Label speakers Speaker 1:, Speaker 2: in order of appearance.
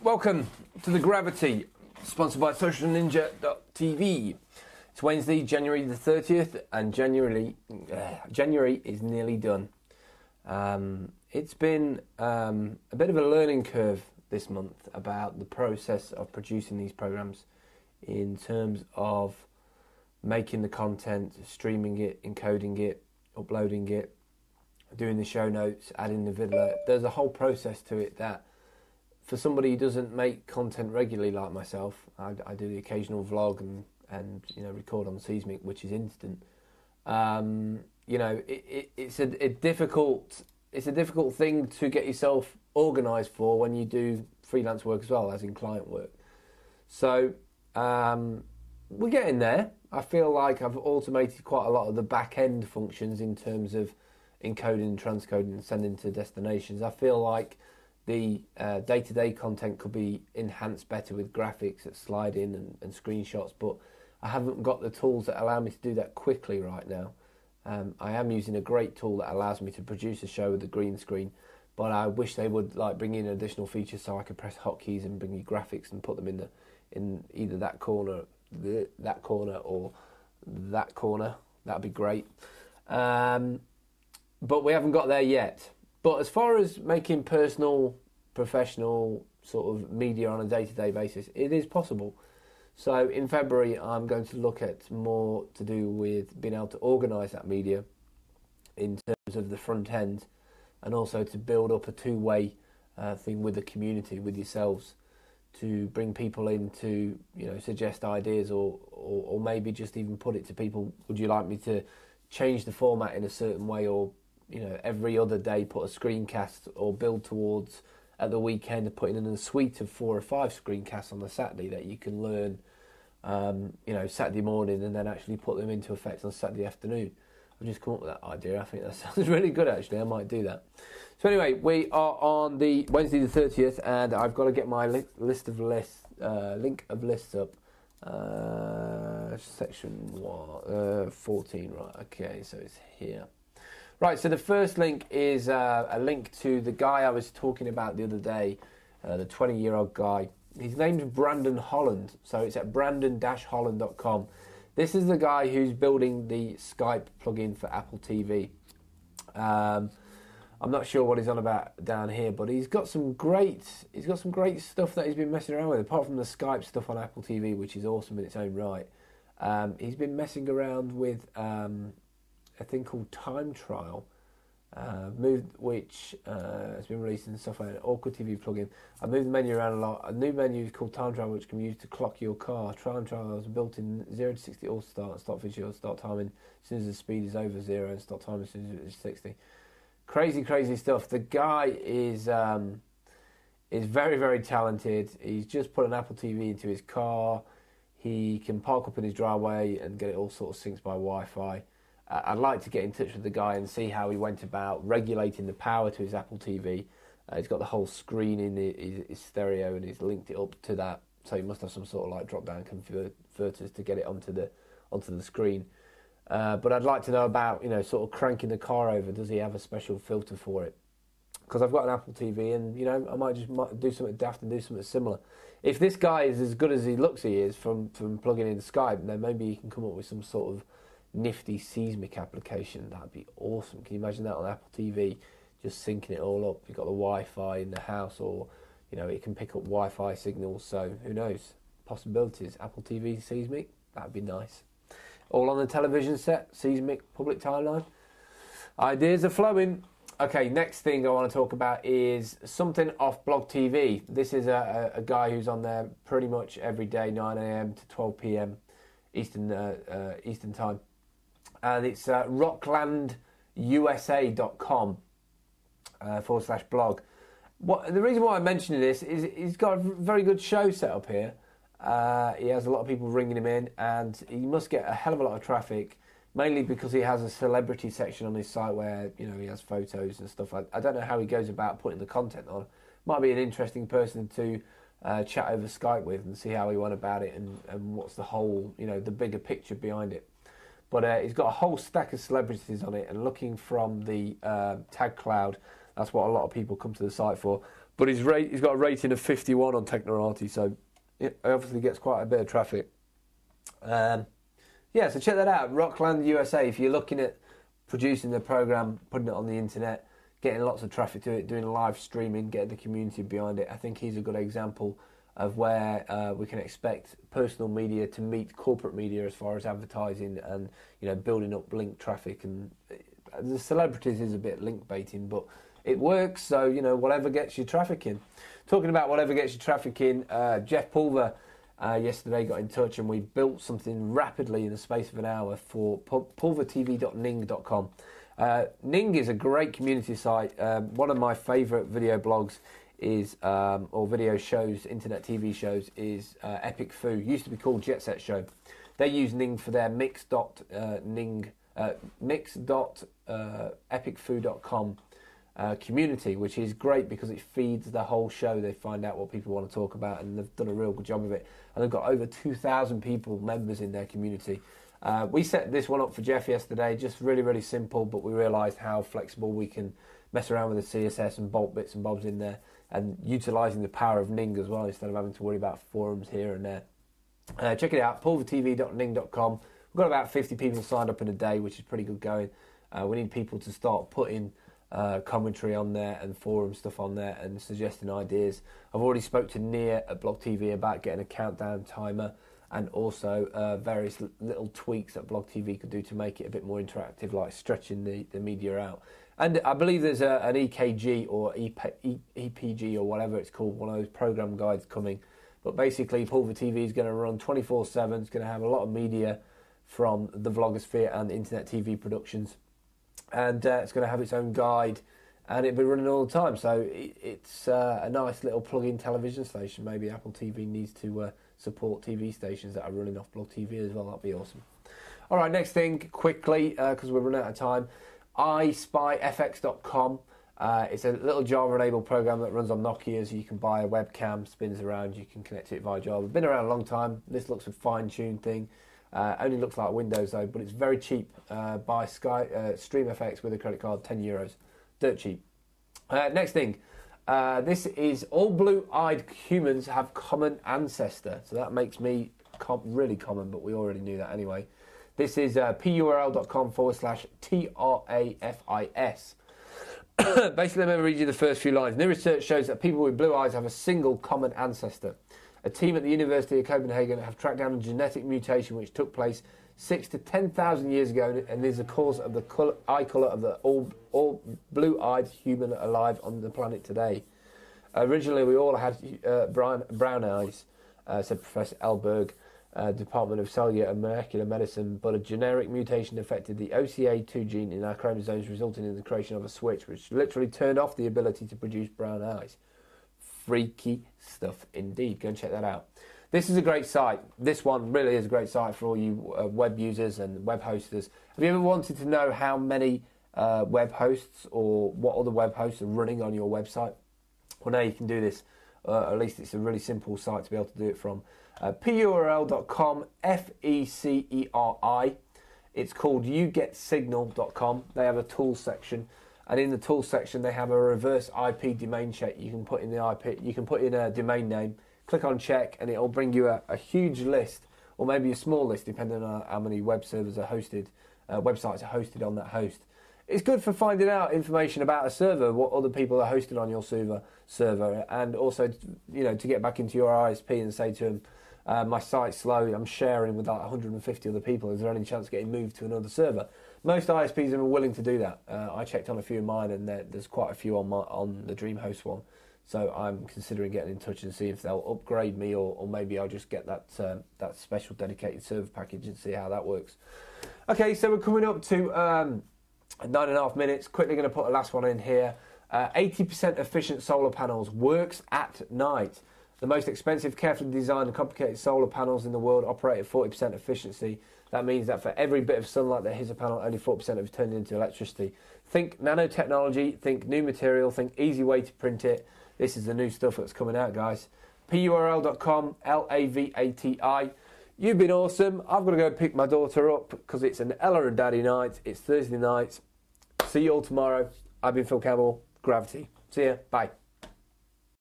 Speaker 1: Welcome to The Gravity, sponsored by socialninja.tv. It's Wednesday, January the 30th, and January is nearly done. It's been a bit of a learning curve this month about the process of producing these programs in terms of making the content, streaming it, encoding it, uploading it, doing the show notes, adding the video. There's a whole process to it that for somebody who doesn't make content regularly like myself, I do the occasional vlog and record on Seismic, which is instant. It's a difficult thing to get yourself organised for when you do freelance work as well, as in client work. So we're getting there. I feel like I've automated quite a lot of the back end functions in terms of encoding, transcoding, and sending to destinations. I feel like the day-to-day content could be enhanced better with graphics that slide in and screenshots, but I haven't got the tools that allow me to do that quickly right now. I am using a great tool that allows me to produce a show with a green screen, but I wish they would bring in additional features so I could press hotkeys and bring you graphics and put them in either that corner or that corner. That'd be great. But we haven't got there yet. But as far as making personal, professional sort of media on a day-to-day basis, it is possible. So in February, I'm going to look at more to do with being able to organise that media in terms of the front end, and also to build up a two-way thing with the community, with yourselves, to bring people in to suggest ideas or maybe just even put it to people. Would you like me to change the format in a certain way, or every other day put a screencast, or build towards at the weekend putting in a suite of 4 or 5 screencasts on the Saturday that you can learn, Saturday morning, and then actually put them into effect on Saturday afternoon. I've just come up with that idea. I think that sounds really good, actually. I might do that. So anyway, we are on the Wednesday the 30th, and I've got to get my link of lists up. Section 14, right? Okay, so it's here. Right, so the first link is a link to the guy I was talking about the other day, the 20-year-old guy. His name's Brandon Holland, so it's at brandon-holland.com. This is the guy who's building the Skype plugin for Apple TV. I'm not sure what he's on about down here, but he's got some great stuff that he's been messing around with, apart from the Skype stuff on Apple TV, which is awesome in its own right. He's been messing around with a thing called Time Trial, which has been released in software, an Awkward TV plugin. I moved the menu around a lot. A new menu is called Time Trial, which can be used to clock your car. Time Trial is built in 0 to 60 auto start and stop visual, start timing as soon as the speed is over 0 and stop timing as soon as it's 60. Crazy stuff. The guy is very, very talented. He's just put an Apple TV into his car. He can park up in his driveway and get it all sort of synced by Wi-Fi. I'd like to get in touch with the guy and see how he went about regulating the power to his Apple TV. He's got the whole screen in his stereo, and he's linked it up to that. So he must have some sort of drop-down converters to get it onto the screen. But I'd like to know about sort of cranking the car over. Does he have a special filter for it? Because I've got an Apple TV, and I might do something daft and do something similar. If this guy is as good as he looks he is from plugging in Skype, then maybe he can come up with some sort of nifty Seismic application. That'd be awesome. Can you imagine that on Apple TV, just syncing it all up? You've got the Wi-Fi in the house, or it can pick up Wi-Fi signals. So who knows? Possibilities. Apple TV Seismic, that'd be nice. All on the television set. Seismic public timeline. Ideas are flowing. Okay, next thing I want to talk about is something off Blog TV. This is a guy who's on there pretty much every day, 9 a.m. to 12 p.m. Eastern time. And it's rocklandusa.com /blog. The reason why I'm mentioning this is he's got a very good show set up here. He has a lot of people ringing him in, and he must get a hell of a lot of traffic, mainly because he has a celebrity section on his site where he has photos and stuff. I don't know how he goes about putting the content on. Might be an interesting person to chat over Skype with and see how he went about it and what's the whole, the bigger picture behind it. But he's got a whole stack of celebrities on it, and looking from the tag cloud, that's what a lot of people come to the site for. But he's got a rating of 51 on Technorati, so it obviously gets quite a bit of traffic. Yeah, so check that out, Rockland USA. If you're looking at producing the program, putting it on the internet, getting lots of traffic to it, doing live streaming, getting the community behind it, I think he's a good example of where we can expect personal media to meet corporate media as far as advertising and building up link traffic. And the celebrities is a bit link baiting, but it works. So whatever gets you traffic in. Talking about whatever gets you traffic in, Jeff Pulver yesterday got in touch, and we built something rapidly in the space of an hour for pulvertv.ning.com. Ning is a great community site. One of my favourite video blogs is, or video shows, internet TV shows, is Epic Foo. Used to be called Jet Set Show. They use Ning for their mix.epicfoo.com community, which is great because it feeds the whole show. They find out what people want to talk about, and they've done a real good job of it. And they've got over 2,000 people, members in their community. We set this one up for Jeff yesterday, just really, really simple, but we realised how flexible we can mess around with the CSS and bolt bits and bobs in there, and utilising the power of Ning as well, instead of having to worry about forums here and there. Check it out, pulvertv.ning.com. We've got about 50 people signed up in a day, which is pretty good going. We need people to start putting commentary on there and forum stuff on there and suggesting ideas. I've already spoke to Nia at Blog TV about getting a countdown timer, and also various little tweaks that Blog TV could do to make it a bit more interactive, like stretching the media out. And I believe there's an EKG or EPG or whatever it's called, one of those program guides coming. But basically, Pulver TV is going to run 24/7. It's going to have a lot of media from the vlogosphere and the internet TV productions. And it's going to have its own guide, and it'll be running all the time. So it's a nice little plug-in television station. Maybe Apple TV needs to support TV stations that are running off Blog TV as well. That'd be awesome. All right, next thing, quickly, because we're running out of time, iSpyFX.com. It's a little Java-enabled program that runs on Nokias. You can buy a webcam, spins around, you can connect to it via Java. Been around a long time. This looks a fine-tuned thing. Only looks like Windows though, but it's very cheap. Buy StreamFX with a credit card, €10. Dirt cheap. Next thing, this is all blue-eyed humans have common ancestor. So that makes me really common, but we already knew that anyway. This is purl.com/TRAFIS. Basically, let me read you the first few lines. New research shows that people with blue eyes have a single common ancestor. A team at the University of Copenhagen have tracked down a genetic mutation which took place 6,000 to 10,000 years ago, and is the cause of the eye colour of the all blue-eyed human alive on the planet today. Originally, we all had brown eyes, said Professor Elberg, Department of Cellular and Molecular Medicine, but a generic mutation affected the OCA2 gene in our chromosomes, resulting in the creation of a switch which literally turned off the ability to produce brown eyes. Freaky stuff indeed. Go and check that out. This is a great site. This one really is a great site for all you web users and web hosters. Have you ever wanted to know how many web hosts or what other web hosts are running on your website? Well, now you can do this. At least it's a really simple site to be able to do it from. purl.com, FECERI. It's called yougetsignal.com. They have a tools section. And in the tools section, they have a reverse IP domain check. You can put in the IP, you can put in a domain name, click on check, and it'll bring you a huge list, or maybe a small list, depending on how many web servers are hosted, websites are hosted on that host. It's good for finding out information about a server, what other people are hosted on your server, and also, to get back into your ISP and say to them, my site's slow, I'm sharing with like 150 other people, is there any chance of getting moved to another server? Most ISPs are willing to do that. I checked on a few of mine, and there's quite a few on the DreamHost one. So I'm considering getting in touch and see if they'll upgrade me, or maybe I'll just get that special dedicated server package and see how that works. Okay, so we're coming up to 9.5 minutes. Quickly going to put a last one in here. 80% efficient solar panels works at night. The most expensive, carefully designed and complicated solar panels in the world operate at 40% efficiency. That means that for every bit of sunlight that hits a panel, only 4% of it is turned into electricity. Think nanotechnology, think new material, think easy way to print it. This is the new stuff that's coming out, guys. purl.com, LAVATI. You've been awesome. I've got to go pick my daughter up because it's an Ella and Daddy night. It's Thursday night. See you all tomorrow. I've been Phil Campbell, Gravity. See ya. Bye.